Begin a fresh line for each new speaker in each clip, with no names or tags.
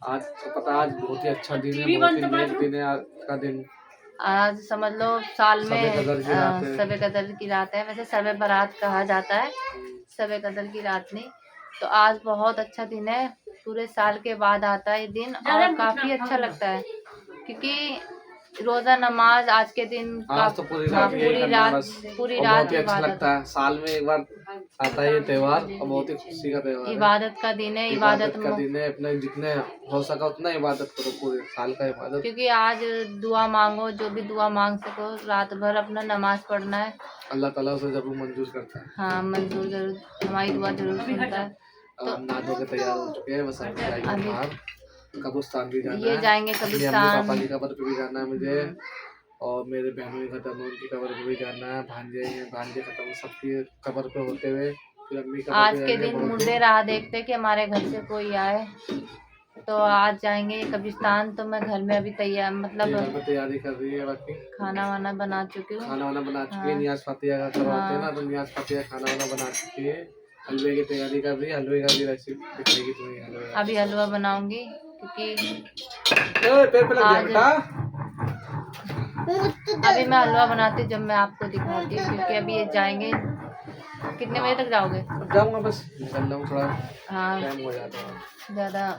आज तो पता आज बहुत ही अच्छा दिन है, बहुत ही नेक दिन है आज का दिन।
आज समझ लो साल में
शब-ए
कदर की रात है। वैसे शब बारात कहा जाता है, शब कदर की रात नहीं। तो आज बहुत अच्छा दिन है, पूरे साल के बाद आता है ये दिन और काफी अच्छा लगता है क्योंकि रोजा नमाज आज के दिन
आज तो पूरी रात बहुत ही अच्छा लगता है। साल में एक बार आता है ये त्योहार और बहुत ही खुशी का त्योहार है।
इबादत का दिन है, इबादत
का दिन है। अपने जितने हो सका उतना इबादत करो, पूरे साल का इबादत। क्योंकि
आज दुआ मांगो, जो भी दुआ मांग सको, रात भर अपना नमाज पढ़ना है।
अल्लाह ताला उसे जरूर मंजूर करता है।
हाँ मंजूर जरूर, हमारी दुआ जरूर सुनता है।
तो हम नहा धो के तैयार हो चुके हैं, बस अभी जाएंगे बाहर, कब्रिस्तान भी जाना है।
ये जाएंगे कब्रिस्तान,
पापा की कब्र पे भी जाना है मुझे, और मेरे बहनों की खत्म है उनकी कब्र पे भी जाना है। भांजे खत्म, सबकी कब्र पे होते हुए फिर अम्मी कब्र
आज के दिन मुर्दे राह देखते कि हमारे घर से कोई आए, तो आज जाएंगे कब्रिस्तान। तो मैं घर में अभी तैयार, मतलब
तैयारी कर रही है, बाकी
खाना वाना बना चुकी हूँ।
खाना वाना बना चुकी है। नियाज फातिहा का करवाते हैं ना, तो नियाज फातिहा खाना वाना बना चुकी है। हलवे की तैयारी कर रही है, हलवे का भी रेसिपी दिखाएगी तुम्हें।
अभी हलवा बनाऊंगी क्योंकि
पैर पे लग गया बेटा।
अभी मैं हलवा बनाती जब मैं आपको दिखाती हूँ, क्योंकि अभी ये जाएंगे। कितने बजे तक जाओगे?
जाऊंगा, बस निकल रहा हूँ, थोड़ा
हाँ
टाइम हो जाता है
ज़्यादा।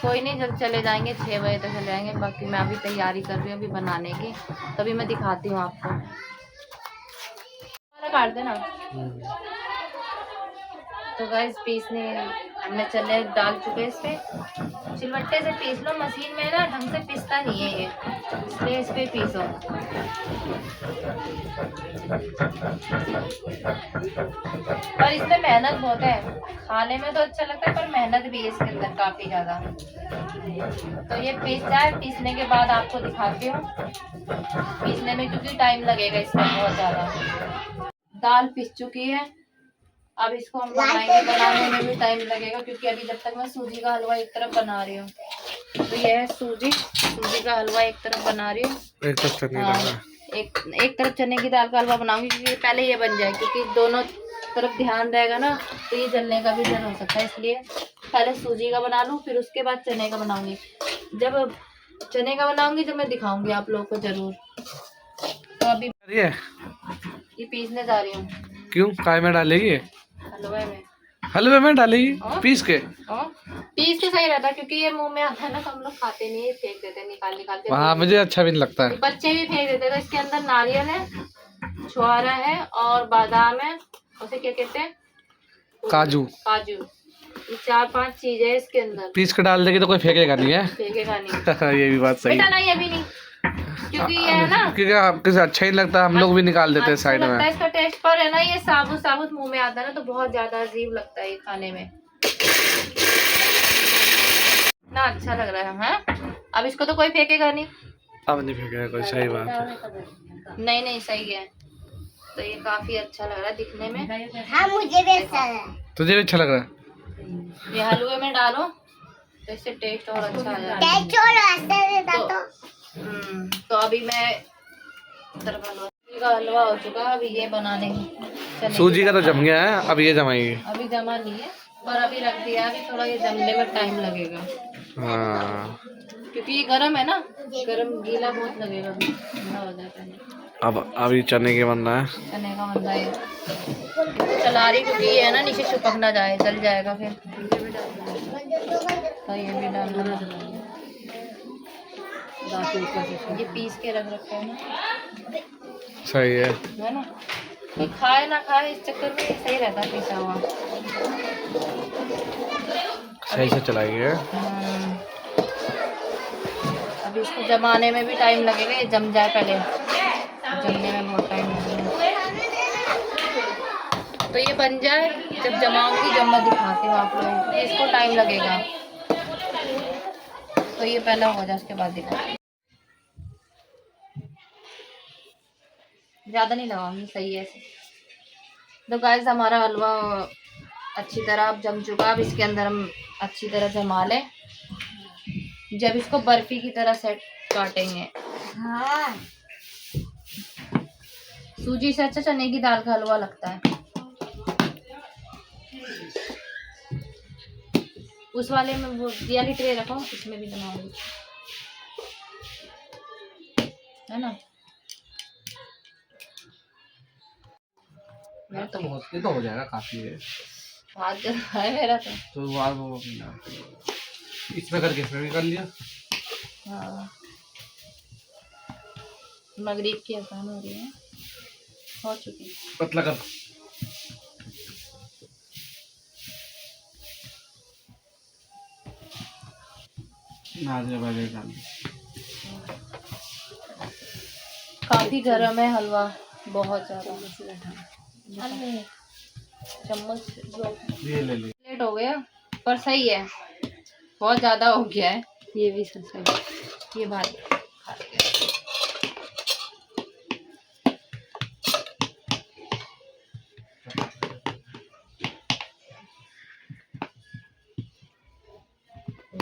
कोई नहीं, जब चले जाएंगे 6 बजे तक चले जाएंगे। बाकी मैं अभी तैयारी कर रही हूँ अभी बनाने की, तभी मैं दिखाती हूँ आपको। काट देना। तो गाइस पीसने हमने चने डाल चुके इस पे, सिलवट्टे से पीस लो, मशीन में ना ढंग से पिसता नहीं है ये, इसलिए इस पे पीसो। पर इसमें मेहनत बहुत है, खाने में तो अच्छा लगता है पर मेहनत भी है इसके अंदर काफी ज्यादा। तो ये पीस जाए, पीसने के बाद आपको दिखाती हूँ पीसने में, क्योंकि टाइम लगेगा इसमें बहुत ज्यादा। दाल पिस चुकी है, अब इसको हम बनाएंगे, बनाने में भी टाइम लगेगा क्योंकि अभी जब तक मैं सूजी का हलवा एक तरफ बना रही हूँ। तो ये है सूजी का हलवा एक तरफ बना रही हूँ, एक तरफ चने की दाल का हलवा बनाऊंगी क्योंकि पहले ये बन जाए, क्योंकि दोनों तरफ ध्यान रहेगा ना तो ये जलने का भी डर हो सकता है, इसलिए पहले सूजी का बना लूँ फिर उसके बाद चने का बनाऊंगी। जब चने का बनाऊंगी जब मैं दिखाऊंगी आप लोगों को जरूर। तो अभी ये पीसने जा रही हूँ।
क्यों, काय में डालेगी? हलवे में डालेगी पीस के
सही रहता है क्योंकि ये मुंह में आता है ना, तो हम लोग खाते नहीं है, फेंक देते हैं निकाल के।
हाँ मुझे अच्छा भी नहीं लगता है,
बच्चे भी फेंक देते हैं। तो इसके अंदर नारियल है, छुहारा है और बादाम है, उसे क्या कहते हैं, काजू। ये 4-5 चीजें है इसके अंदर।
पीस के डाल देगी तो कोई फेंकेगा नहीं है,
फेंकेगा नहीं।
ये भी बात सही है।
नहीं अभी नहीं, क्योंकि ये है ना,
क्योंकि आपके अच्छा ही लगता है, हम लोग भी निकाल देते हैं साइड में।
लगता है इसका टेस्ट, पर है ना ये साबुत मुंह में आता है ना तो बहुत ज्यादा अजीब लगता है ये खाने में, ना अच्छा लग रहा है। अब इसको तो कोई फेंकेगा नहीं,
अब नहीं फेंकेगा कोई, सही बात है।
नहीं सही है। तो ये काफी अच्छा लग रहा है दिखने में।
हाँ मुझे भी अच्छा है।
तुझे भी अच्छा लग रहा है?
ये हलवे में डालो तो इससे टेस्ट और अच्छा आ जाता है। तो अभी मैं हलवा हो चुका है, अभी ये बनाने की
सूजी का तो जम गया है, अब ये जमाएंगे।
अभी जमा नहीं है पर अभी रख दिया, अभी थोड़ा ये जमने में टाइम लगेगा।
हाँ
क्योंकि ये गरम है ना, गरम गीला बहुत लगेगा, ठंडा हो जाता है।
अब अभी चने के बन रहा है,
चने का बन रहा है, चला रही क्योंकि ये है ना नीचे चिपक ना जाए, जल जाएगा फिर। तो ये भी डालना, ये पीस के रख रखा है ना,
सही है
ना। ये खाए ना खाए इस चक्कर में सही रहता है पीसा हुआ,
सही से चलाइए।
अभी इसको जमाने में भी टाइम लगेगा, ये जम जाए पहले, जमने में बहुत टाइम लगेगा। तो ये बन जाए, जब जमाऊंगी जब मैं दिखाती हूँ आप लोगों को, इसको टाइम लगेगा। तो ये पहला हो जाए उसके बाद दिखाती, ज़्यादा नहीं लगाऊंगी, सही है। तो गाइस हमारा हलवा अच्छी तरह अब जम चुका, अब इसके अंदर हम अच्छी तरह जमा लें, जब इसको बर्फी की तरह सेट काटेंगे।
हाँ
सूजी से अच्छा चने की दाल का हलवा लगता है। उस वाले में वो दिया की ट्रे रखो, इसमें भी बनाऊंगी, है ना।
ये तो हो जाएगा, काफी है।
हाथ जल रहा है मेरा
तो वो इसमें करके इसमें भी कर लिया।
हाँ, मगरिब की अजान हो रही है, हो चुकी है।
पतला कर। नाज़िया भाई डाल दी।
काफी गर्म है हलवा, बहुत ज्यादा। चम्मच
ये ले ले।
लेट हो गया पर सही है, बहुत ज्यादा हो गया है। ये भी सही है, ये भाई खा लिया।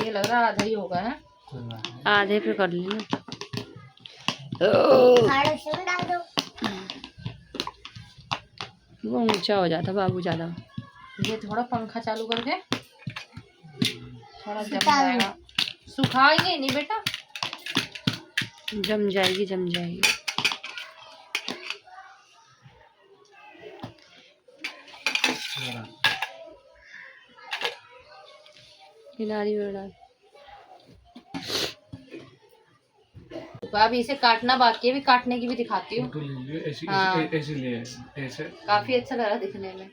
ये लग रहा आधा ही होगा है, आधे पे कर लेना।
खाड़े से डाल दो।
वो ऊंचा हो जाता बाबू ज्यादा। ये थोड़ा पंखा चालू करके थोड़ा जम जाएगा। सुखाएंगे नहीं बेटा, जम जाएगी जम जाएगी। खिलाड़ी बड़ा अभी इसे काटना बाकी है, भी काटने की भी दिखाती हूँ। हाँ।
ऐसे
काफी अच्छा लग रहा है दिखने में।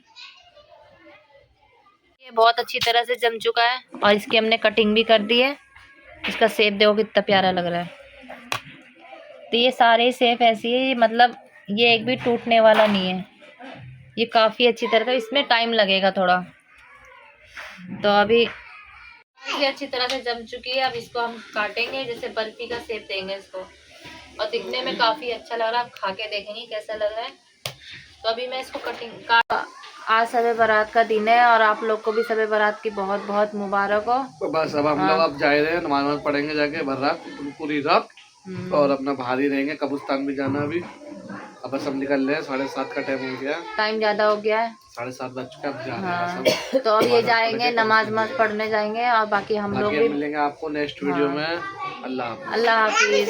ये बहुत अच्छी तरह से जम चुका है और इसकी हमने कटिंग भी कर दी है। इसका शेप देखो कितना प्यारा लग रहा है। तो ये सारे शेप ऐसी है, मतलब ये एक भी टूटने वाला नहीं है। ये काफी अच्छी तरह से, इसमें टाइम लगेगा थोड़ा। तो अभी ये अच्छी तरह से जम चुकी है। अब इसको हम काटेंगे, जैसे बर्फी का शेप देंगे इसको, और दिखने में काफी अच्छा लग रहा है। आप खा के देखेंगे कैसा लग रहा है। तो अभी मैं इसको आज शब बारात का दिन है और आप लोग को भी शब बारात की बहुत बहुत मुबारक हो।
तो बस अब हम लोग अब जा रहे हैं, नमाज पढ़ेंगे जाके भर रात, पूरी रात, और अपना बाहर ही रहेंगे। कब्रिस्तान भी जाना अभी। अब बस हम निकल रहे हैं, 7:30 का टाइम हो गया।
टाइम ज्यादा हो गया है,
7:30 बज चुका है, अब जा रहे हैं
हाँ।
बस हम।
तो अब ये जाएंगे नमाज पढ़ने जाएंगे, और बाकी हम लोग भी
मिलेंगे आपको नेक्स्ट वीडियो में। अल्लाह हाफिज़।
अल्लाह हाफिज।